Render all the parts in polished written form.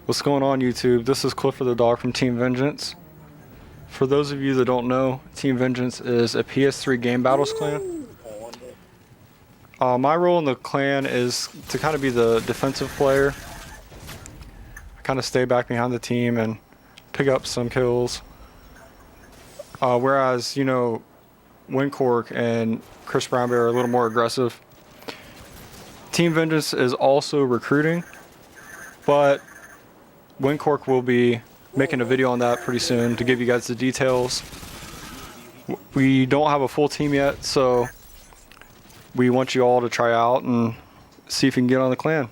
What's going on, YouTube? This is CliffordDaDog from Team Vengeance. For those of you that don't know, Team Vengeance is a PS3 game battles clan. My role in the clan is to kind of be the defensive player. I kind of stay back behind the team and pick up some kills. Whereas, you know, Windcork and Chris Brownbear are a little more aggressive. Team Vengeance is also recruiting, but Windcork will be making a video on that pretty soon to give you guys the details. We don't have a full team yet, so we want you all to try out and see if you can get on the clan.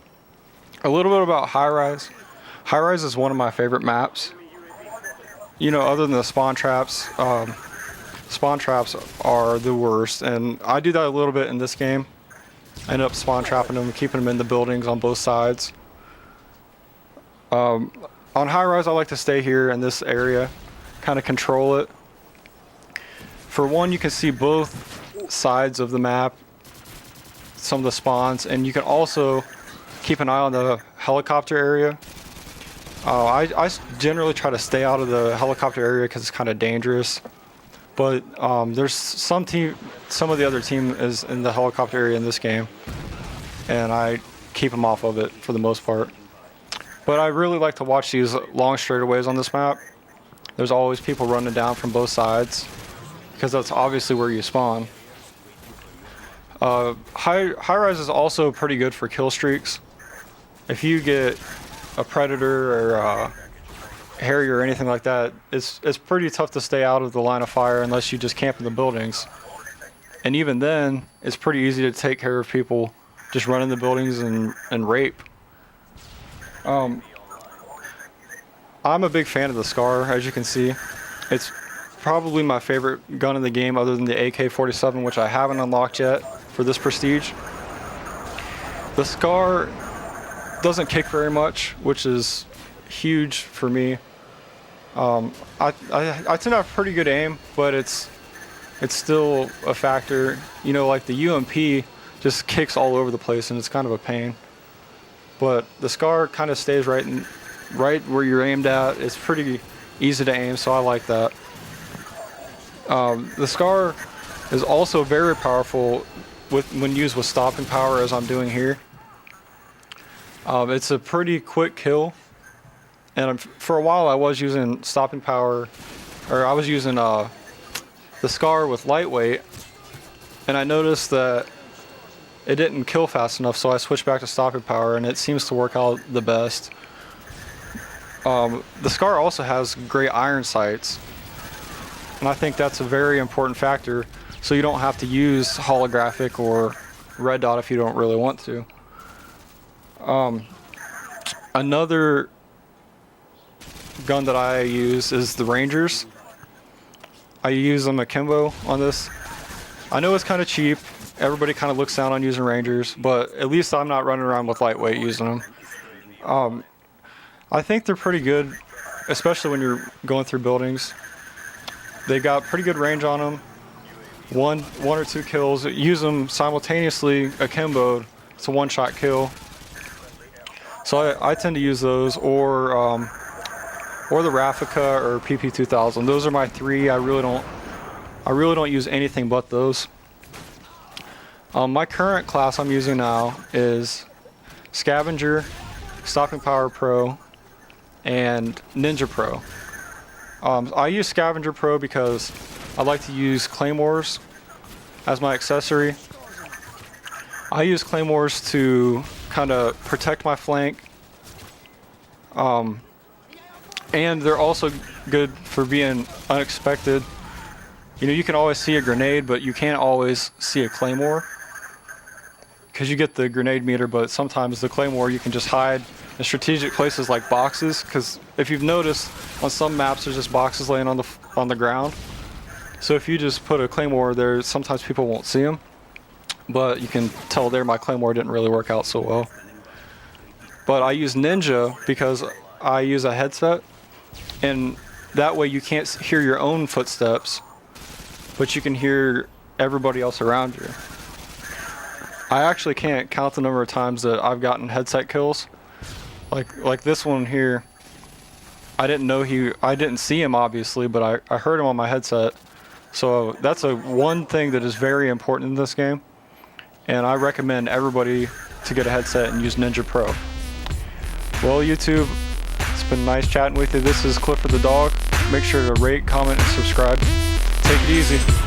A little bit about Highrise. Highrise is one of my favorite maps. You know, other than the spawn traps are the worst, and I do that a little bit in this game. I end up spawn trapping them, keeping them in the buildings on both sides. On Highrise, I like to stay here in this area, kind of control it. For one, you can see both sides of the map, some of the spawns, and you can also keep an eye on the helicopter area. I generally try to stay out of the helicopter area because it's kind of dangerous. But there's some of the other team is in the helicopter area in this game, and I keep them off of it for the most part. But I really like to watch these long straightaways on this map. There's always people running down from both sides, because that's obviously where you spawn. Highrise is also pretty good for kill streaks. If you get a predator or a harrier or anything like that, it's pretty tough to stay out of the line of fire unless you just camp in the buildings. And even then, it's pretty easy to take care of people just running the buildings and rape. I'm a big fan of the Scar, as you can see. It's probably my favorite gun in the game other than the AK-47, which I haven't unlocked yet for this prestige. The Scar doesn't kick very much, which is huge for me. I tend to have pretty good aim, but it's still a factor. You know, like the UMP just kicks all over the place and it's kind of a pain. But the Scar kind of stays right where you're aimed at. It's pretty easy to aim, so I like that. The Scar is also very powerful when used with stopping power, as I'm doing here. It's a pretty quick kill, and for a while I was using stopping power, or I was using the Scar with lightweight, and I noticed that it didn't kill fast enough, so I switched back to stopping power, and it seems to work out the best. The Scar also has great iron sights, and I think that's a very important factor, so you don't have to use holographic or red dot if you don't really want to. Another gun that I use is the Rangers. I use them akimbo on this. I know it's kind of cheap. Everybody kind of looks down on using Rangers, but at least I'm not running around with lightweight using them. I think they're pretty good, especially when you're going through buildings. They got pretty good range on them. One or two kills. Use them simultaneously akimboed. It's a one-shot kill. So I tend to use those, or the Raffica or PP2000. Those are my three. I really don't use anything but those. My current class I'm using now is Scavenger, Stopping Power Pro, and Ninja Pro. I use Scavenger Pro because I like to use claymores as my accessory. I use claymores to kind of protect my flank, and they're also good for being unexpected. You know, you can always see a grenade, but you can't always see a claymore because you get the grenade meter, but sometimes the claymore you can just hide in strategic places like boxes, because if you've noticed on some maps there's just boxes laying on the ground. So if you just put a claymore there, sometimes people won't see them. But you can tell there my claymore didn't really work out so well. But I use Ninja because I use a headset, and that way you can't hear your own footsteps, but you can hear everybody else around you. I actually can't count the number of times that I've gotten headset kills Like this one here. I didn't see him obviously, but I heard him on my headset. So that's one thing that is very important in this game. And I recommend everybody to get a headset and use Ninja Pro. Well, YouTube, it's been nice chatting with you. This is CliffordDaDog. Make sure to rate, comment, and subscribe. Take it easy.